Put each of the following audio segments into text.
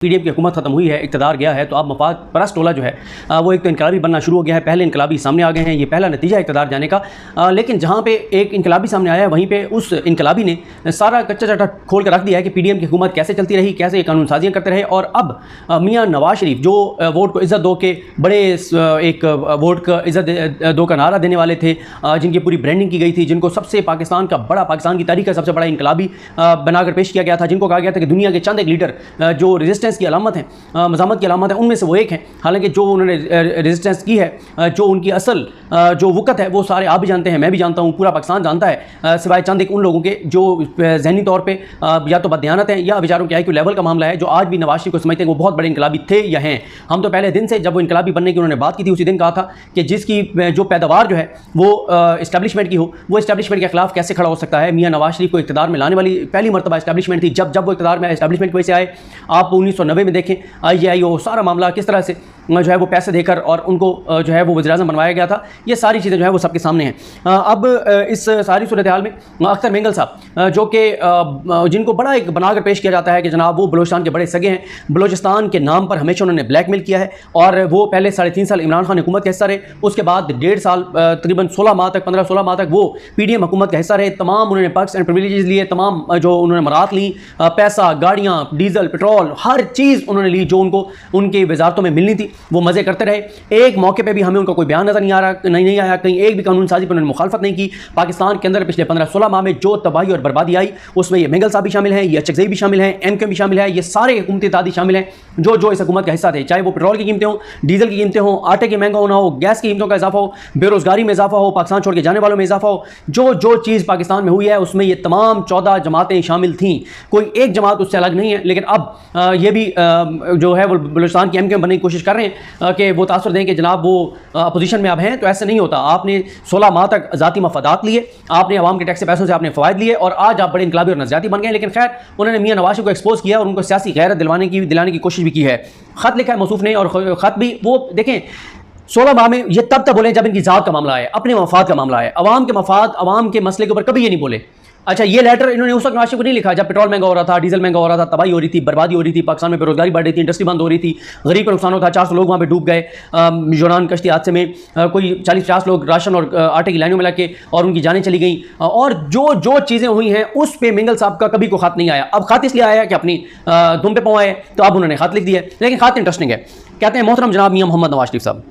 PDM की हुकूमत खत्म हुई है, इक़्तिदार गया है, तो अब मफाद परस्त टोला जो है वो एक तो इनकलाबी बनना शुरू हो गया है। पहले इनकलाबी सामने आ गए हैं, ये पहला नतीजा है इक़्तिदार जाने का। लेकिन जहाँ पे एक इनकलाबी सामने आया है, वहीं पे उस इनकलाबी ने सारा कच्चा चटा खोल कर रख दिया है कि पीडीएम की हुकूमत कैसे चलती रही, कैसे ये कानून साजियाँ करते रहे। और अब मियाँ नवाज शरीफ जो वोट को इज़्ज़त दो के बड़े एक वोट का इज़्ज़त दो का नारा देने वाले थे, जिनकी पूरी ब्रांडिंग की गई थी, जिनको सबसे पाकिस्तान का बड़ा, पाकिस्तान की तारीख का सबसे बड़ा इनकलाबी बनाकर पेश किया गया था, जिनको कहा गया था कि दुनिया के चंद एक लीडर जो रेजिस्टेंस की अलामत है, मज़ामत की अलामत है, उनमें से वो एक हैं। हालांकि जो उन्होंने रेजिस्टेंस की है, जो उनकी असल जो वक़्त है, वो सारे आप भी जानते हैं, मैं भी जानता हूँ, पूरा पाकिस्तान जानता है, सिवाय चंद एक उन लोगों के जो ज़हनी तौर पे या तो बददियानत हैं या बेचारों के IQ लेवल का मामला है, जो आज भी नवाज शरीफ को समझते हैं वो बहुत बड़े इनकलाबी थे या हैं। हम तो पहले दिन से जब वो इनकलाबी बनने की उन्होंने बात की थी, उसी दिन कहा था कि जिसकी जो पैदावार जो है वो इस्टेब्लिशमेंट की हो, वो इस्टेब्लिशमेंट के खिलाफ कैसे खड़ा हो सकता है। मियाँ नवाज शरीफ को इक़्तिदार में लाने वाली पहली मरतबा इस्टेब्लिशमेंट थी। जब वो इक़्तिदार में इस्टेब्लिशमेंट वैसे आए, आप 1990 में देखें IJI सारा मामला किस तरह से जो है वो पैसे देकर और उनको जो है वो वज़ीर-ए-आज़म बनवाया गया था। ये सारी चीज़ें जो है वो सबके सामने हैं। अब इस सारी सूरत हाल में अख्तर मेंगल साहब जो कि जिनको बड़ा एक बनाकर पेश किया जाता है कि जनाब वो बलोचिस्तान के बड़े सगे हैं, बलोचिस्तान के नाम पर हमेशा उन्होंने ब्लैकमेल किया है। और वो पहले 3.5 साल इमरान खान हुकूमत का हिस्सा रहे, उसके बाद 1.5 साल तकरीबन 16 माह तक 15-16 माह तक वो PDM हुकूमत का हिस्सा रहे। तमाम उन्होंने पर्क्स एंड प्रिविलेजेस लिए, तमाम जो उन्होंने मरात ली, पैसा, गाड़ियाँ, डीजल, पेट्रोल, हर चीज़ उन्होंने ली जो उनको उनकी वजारतों में मिलनी थी। वो मज़े करते रहे। एक मौके पे भी हमें उनका कोई बयान नज़र नहीं आ रहा, नहीं आया, कहीं एक भी कानून साजी पर उन्होंने मुखालफत नहीं की। पाकिस्तान के अंदर पिछले 15-16 माह में जो तबाही और बर्बादी आई, उसमें ये मेंगल साहब भी शामिल हैं, ये अचकज़ई भी शामिल हैं, MK भी शामिल है, ये सारे हुकूमती इत्तेहादी शामिल हैं जो इस हुकूमत का हिस्सा थे। चाहे वो पेट्रोल की कीमतें हों, डीजल की कीमतें हों, आटे की महंगा होना हो, गैस की कीमतों का इजाफा हो, बेरोजगारी में इजाफा हो, पाकिस्तान छोड़ के जाने वालों में इजाफा हो, जो चीज़ पाकिस्तान में हुई है उसमें ये तमाम 14 जमातें शामिल थीं। कोई एक जमात उससे अलग नहीं है। लेकिन अब ये भी जो है वो बलूचिस्तान की MK बनने की कोशिश कर रहे हैं कि वो तासुर दें कि जनाब वो अपोजिशन में अब हैं। तो ऐसे नहीं होता। आपने 16 माह तक ज़ाती मफादात लिए, आपने अवाम के टैक्स पैसों से आपने फ़वायद लिए और आज आप बड़े इनकलाबी और नज़रियाती बन गए। लेकिन खैर उन्होंने मियाँ नवाज शरीफ को एक्सपोज किया और उनको सियासी गैरत दिलाने की कोशिश भी की है। ख़त लिखा है मौसूफ ने, और ख़त भी वो देखें 16 माह में ये तब बोले जब इनकी ज़ात का मामला है, अपने मफाद का मामला है, अवाम के मफाद, अवाम के मसले के ऊपर कभी ये नहीं बोले। अच्छा, ये लेटर इन्होंने उस वक्त नवाज शरीफ को नहीं लिखा जब पेट्रोल महंगा हो रहा था, डीजल महंगा हो रहा था, तबाही हो रही थी, बर्बादी हो रही थी, पाकिस्तान में बेरोजगारी बढ़ रही थी, इंडस्ट्री बंद हो रही थी, गरीब का नुकसान होता था, 400 लोग वहाँ पे डूब गए। मिजोरान कश्ती हादसे में कोई 40-50 लोग राशन और आटे की लाइनों में लग के और उनकी जानें चली गई। और जो चीज़ें हुई हैं उस पर मेंगल साहब का कभी कोई खत नहीं आया। अब खत इसलिए आया कि अपनी दुम पे पहुँचाए, तो अब उन्होंने खत लिख दिया। लेकिन खत इंटरेस्टिंग है। कहते हैं, मोहतरम जनाब मियाँ मोहम्मद नवाज शरीफ साहब,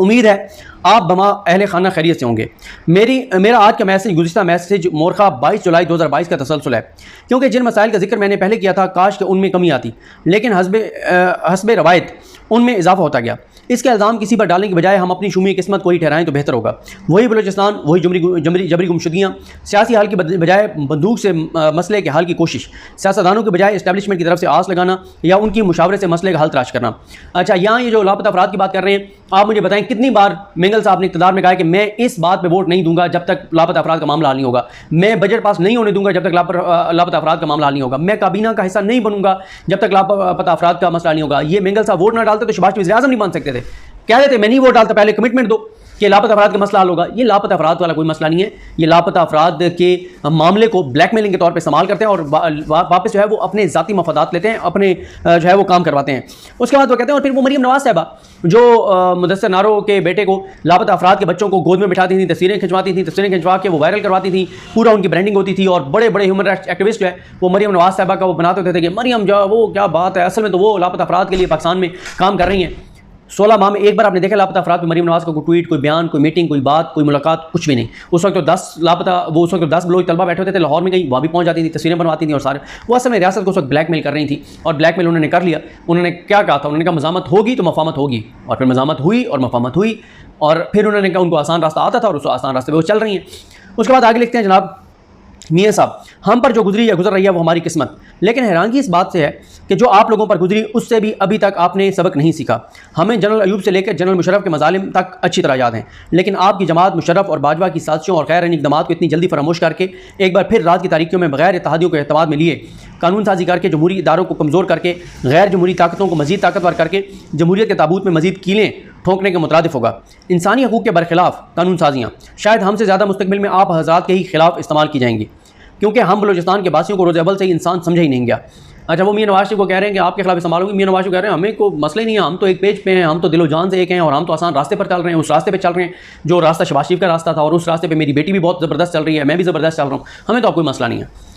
उम्मीद है आप बमा अहले खाना खैरियत से होंगे। मेरा आज का मैसेज गुज़िश्ता मैसेज मोरखा 22 जुलाई 2022 का तसलसल है, क्योंकि जिन मसाइल का जिक्र मैंने पहले किया था काश कि उनमें कमी आती, लेकिन हस्बे रवायत उनमें इजाफा होता गया। इसके इल्ज़ाम किसी पर डालने की बजाय हम अपनी शुमी किस्मत को ही ठहराएं तो बेहतर होगा। वही बलूचिस्तान, वही जबरी गुमशुदगियाँ, सियासी हाल की बजाय बंदूक से मसले के हल की कोशिश, सियासतदानों के बजाय इस्टेब्लिशमेंट की तरफ से आस लगाना या उनकी मुशावरे से मसले का हल तलाश करना। अच्छा, यहाँ ये जो लापता अफराद की बात कर रहे हैं, आप मुझे बताएं कितनी बार मेंगल साहब ने इक़्तिदार में कहा कि मैं इस बात पर वोट नहीं दूंगा जब तक लापता अफराद का मामला हल नहीं होगा, मैं बजट पास नहीं होने दूंगा जब तक लापता अफराद का मामला हल नहीं होगा, मैं काबीना का हिस्सा नहीं बनूंगा जब तक लापता अफराद का मसला नहीं होगा। ये मेंगल साहब वोट ना डालते तो शहबाज वज़ीर-ए-आज़म नहीं बन सकते थे। कह देते मैं नहीं वोट डालता, पहले कमिटमेंट दो कि लापता अफराद का मसला हल होगा। ये लापता अफराद वाला कोई मसला नहीं है। ये लापता अफराद के मामले को ब्लैकमेलिंग के तौर पे इस्तेमाल करते हैं और वापस जो है वो अपने ज़ाती मफादात लेते हैं, अपने जो है वो काम करवाते हैं। उसके बाद वो कहते हैं, और फिर वो मरीम नवाज साहबा जो मुदस्सिर नारो के बेटे को, लापता अफराद के बच्चों को गोद में बिठाती थी, तस्वीरें खिंचवा के वो वायरल करवाती थी, पूरा उनकी ब्रांडिंग होती थी। और बड़े बड़े ह्यूमन राइट्स एक्टिविस्ट जो है वो मरीम नवाज साहबा का वो बनाते होते थे कि मरीम जो वो क्या बात है, असल में तो वो लापता अफराद के लिए पाकिस्तान में काम कर रही हैं। 16 माह में एक बार आपने देखा लापता अफराद पे मरीम नवाज का कोई ट्वीट, कोई बयान, कोई मीटिंग, कोई बात, कोई मुलाकात, कुछ भी नहीं। उस वक्त तो 10 बलोच तलबा बैठे होते थे लाहौर में, गई वहाँ भी पहुँच जाती थी, तस्वीरें बनवाती थी और सारे वो असल में रियासत को उस वक्त ब्लैकमेल कर रही थी। और ब्लैकमेल उन्होंने कर लिया। उन्होंने क्या कहा था? उन्होंने कहा मज़ामत होगी तो मफामत होगी, और फिर मज़ामत हुई और मफामत हुई, और फिर उन्होंने कहा उनको आसान रास्ता आता था और उस आसान रास्ते पर वो चल रही हैं। उसके बाद आगे लिखते हैं, जनाब मियाँ साहब, हम पर जो गुजरी या गुजर रही है वो हमारी किस्मत, लेकिन हैरानगी इस बात से है कि जो आप लोगों पर गुजरी उससे भी अभी तक आपने सबक नहीं सीखा। हमें जनरल अयूब से लेकर जनरल मुशर्रफ के मजालिम तक अच्छी तरह याद हैं, लेकिन आपकी जमात मुशर्रफ और बाजवा की साजिशों और गैर इक़दाम को इतनी जल्दी फरामोश करके एक बार फिर रात की तारीखियों में बगैर इत्तेहादियों को एतमाद में लिए, कानून साजी करके जमहूरी इदारों को कमज़ोर करके, गैर जमहूरी ताकतों को मज़ीद ताकतवर करके जमहूरियत के ताबूत में मज़ीद कीलें ठोंकने के मुतरादिफ होगा। इंसानी हकूक़ के बरखिलाफ़ कानून साजियाँ शायद हमसे ज़्यादा मुस्तकबिल में आप हज़रात के ही खिलाफ इस्तेमाल की जाएंगी, क्योंकि हम बलूचिस्तान के बासियों को रोज़ अव्वल से ही इंसान समझा ही नहीं गया। अच्छा, वो मियां नवाज शरीफ को कह रहे हैं कि आपके खिलाफ संभालोगे। मियां नवाज शरीफ कह रहे हैं हमें कोई मसला ही नहीं है, हम तो एक पेज पे हैं, हम तो दिलो जान से एक हैं और हम तो आसान रास्ते पर चल रहे हैं, उस रास्ते पर चल रहे हैं जो रास्ता शहबाज शरीफ का रास्ता था, और उस रास्ते पर मेरी बेटी भी बहुत ज़बरदस्त चल रही है, मैं भी ज़बरदस्त चल रहा हूँ, हमें तो कोई मसला नहीं है।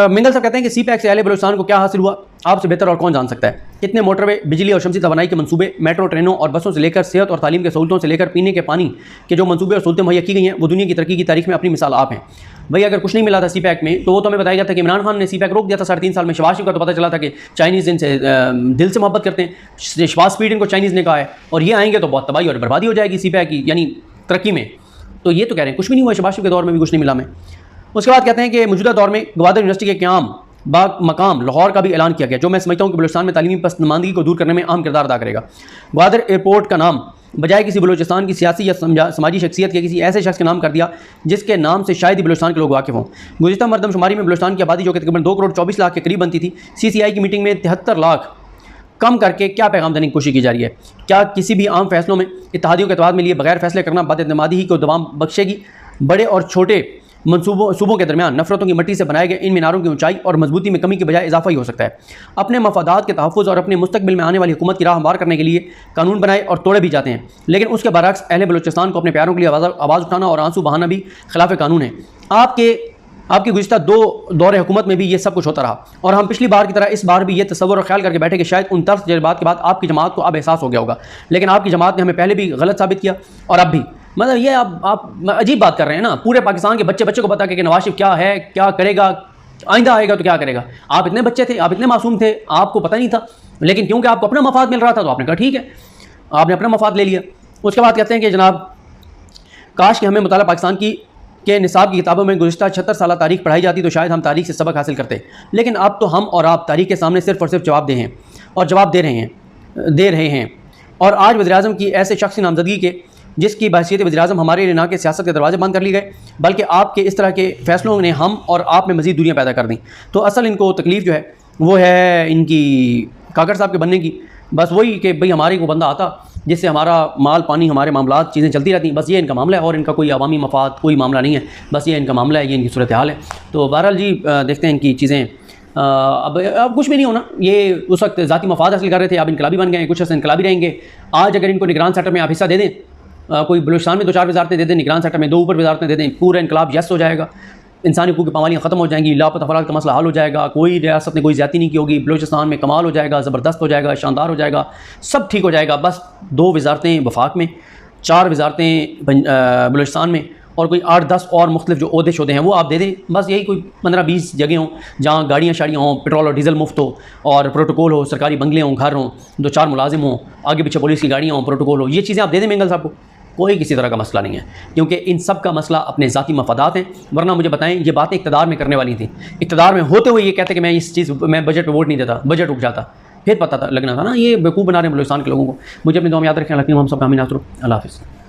मिंगल साहब कहते हैं कि CPAC से अहले बलूचिस्तान को क्या हासिल हुआ, आपसे बेहतर और कौन जान सकता है। कितने मोटरवे, बिजली और शमसी तवानाई के मंसूबे, मेट्रो ट्रेनों और बसों से लेकर सेहत और तालीम के सहूलतों से लेकर पीने के पानी के जो मंसूबे और सहूलतें मुहैया की गई हैं, वो दुनिया की तरक्की की तारीख में अपनी मिसाल आप हैं। भाई अगर कुछ नहीं मिला था CPAC में, तो वो तो हमें बताया जाता कि इमरान खान ने CPAC रोक दिया था 3.5 साल में। शहबाज शरीफ का तो पता चला था कि चाइनीज़ इनसे दिल से मोहब्बत करते हैं, शहबाज स्पीड इनको चाइनीज़ ने कहा है, और ये आएंगे तो बहुत तबाही और बर्बादी हो जाएगी CPAC की, यानी तरक्की में। तो ये तो कह रहे हैं कुछ भी नहीं हुआ, शहबाज शरीफ के दौर में भी कुछ नहीं मिला हमें। उसके बाद कहते हैं कि मौजूदा दौर में गवादर यूनिवर्सिटी के क़याम बाग मकाम लाहौर का भी ऐलान किया गया, जो मैं समझता हूँ कि बलूचिस्तान में तालीमी पसमानदगी को दूर करने में अहम किरदार अदा करेगा। गवादर एयरपोर्ट का नाम बजाय किसी बलूचिस्तान की सियासी या समाजी शख्सियत के किसी ऐसे शख्स के नाम कर दिया जिसके नाम से शायद ही बलूचिस्तान के लोग वाकिफ़ हों। गुज़िश्ता मरदमशुमारी में बलूचिस्तान की आबादी जो कि तकरीबन 2 करोड़ 24 लाख के करीब बनती थी, CCI की मीटिंग में 73 लाख कम करके क्या पैगाम देने की कोशिश की जा रही है। क्या किसी भी आम फैसलों में इत्तेहादियों के एतमाद में लिए बगैर फैसले करना बदएतमादी ही को दवाम बख्शेगी। बड़े और छोटे सूबों के दरमियान नफरतों की मिट्टी से बनाए गए इन मीनारों की ऊंचाई और मजबूती में कमी के बजाय इजाफा ही हो सकता है। अपने मफादात के तहफ़्फ़ुज़ और अपने मुस्तकबिल में आने वाली हुकूमत की राह हमवार करने के लिए कानून बनाए और तोड़े भी जाते हैं, लेकिन उसके बरअक्स अहले बलूचिस्तान को अपने प्यारों के लिए आवाज़ उठाना और आंसू बहाना भी खिलाफ कानून है। आपकी गुज़िश्ता 2 दौरे हुकूमत में भी ये सब कुछ होता रहा, और हम पिछली बार की तरह इस बार भी ये तसव्वुर और ख्याल करके बैठे कि शायद उन तर्क जज्बात के बाद आपकी जमात को अब एहसास हो गया होगा, लेकिन आपकी जमात ने हमें पहले भी गलत साबित किया और अब भी। मतलब ये आप अजीब बात कर रहे हैं ना। पूरे पाकिस्तान के बच्चे को पता कि नवाज शरीफ क्या है, क्या करेगा, आइंदा आएगा तो क्या करेगा। आप इतने बच्चे थे, आप इतने मासूम थे, आपको पता नहीं था, लेकिन क्योंकि आपको अपना मफाद मिल रहा था तो आपने कहा ठीक है, आपने अपना मफाद ले लिया। उसके बाद कहते हैं कि जनाब काश कि हमें मुताला पाकिस्तान के निसाब की किताबों में गुज़िश्ता 76 साल तारीख पढ़ाई जाती तो शायद हम तारीख से सबक हासिल करते, लेकिन अब तो हम और आप तारीख के सामने सिर्फ और सिर्फ जवाब दे रहे हैं। और आज वज़ीर-ए-आज़म की ऐसे शख्स की नामज़दगी के जिसकी बहसीयत वज़ीर-ए-आज़म हमारे लिए ना कि सियासत के दरवाजे बंद कर लिए गए, बल्कि आपके इस तरह के फ़ैसलों ने हम और आप में मज़ीद दूरियाँ पैदा कर दी। तो असल इनको तकलीफ़ जो है वो है इनकी काकर साहब के बनने की। बस वही कि भाई हमारे को बंदा आता जिससे हमारा माल पानी, हमारे मामलात चीज़ें चलती रहती हैं, बस ये इनका मामला है, और इनका कोई अवामी मफाद कोई मामला नहीं है, बस ये इनका मामला है, ये इनकी सूरत हाल है। तो बहरहाल जी देखते हैं इनकी चीज़ें। अब कुछ भी नहीं होना। ये उस वक्त ज़ाती मफाद हासिल कर रहे थे, अब इनकलाबी बन गए, कुछ ऐसे इनकलाबी रहेंगे। आज अगर इनको निगरान सेक्टर में आप हिस्सा दे दें, कोई बलूचिस्तान में 2-4 वजारतें दे दें, निगरान सेक्टर में 2 ऊपर वजारतें दे दें, पूरा इनकलाब यस हो जाएगा, इंसानी हकूक़ की पामालियाँ ख़त्म हो जाएंगी, लापता अफराद का मसला हल हो जाएगा, कोई रियासत ने कोई ज़्यादती नहीं की होगी, बलूचिस्तान में कमाल हो जाएगा, ज़बरदस्त हो जाएगा, शानदार हो जाएगा, सब ठीक हो जाएगा। बस 2 वजारतें वफाक में, 4 वजारतें बलूचिस्तान में, और कोई 8-10 और मुख्तलिफ जो ओहदे-शोहदे हैं वो आप दे दें। बस यही कोई 15-20 जगह हों जहाँ गाड़ियाँ शाड़ियाँ हों, पेट्रोल और डीजल मुफ्त हो, और प्रोटोकॉल हो, सरकारी बंगले हों, घर हों, 2-4 मुलाजिम हों, आगे पीछे पुलिस की गाड़ियाँ हों, प्रोटोकॉल हो। ये चीज़ें आप दे दें मिंगल साहब को, कोई किसी तरह का मसला नहीं है, क्योंकि इन सब का मसला अपने ज़ाती मफादात हैं। वरना मुझे बताएं, ये बातें इक़्तिदार में करने वाली थी, इक़्तिदार में होते हुए ये कहते कि मैं इस चीज़ मैं बजट पर वोट नहीं देता, बजट रुक जाता, फिर पता था लगना था ना ये बेवकूफ़ बना रहे हैं बलूचिस्तान के लोगों को। मुझे अपनी दुआ में याद रखें, हम सब कामयाब। अल्लाह हाफ़िज़।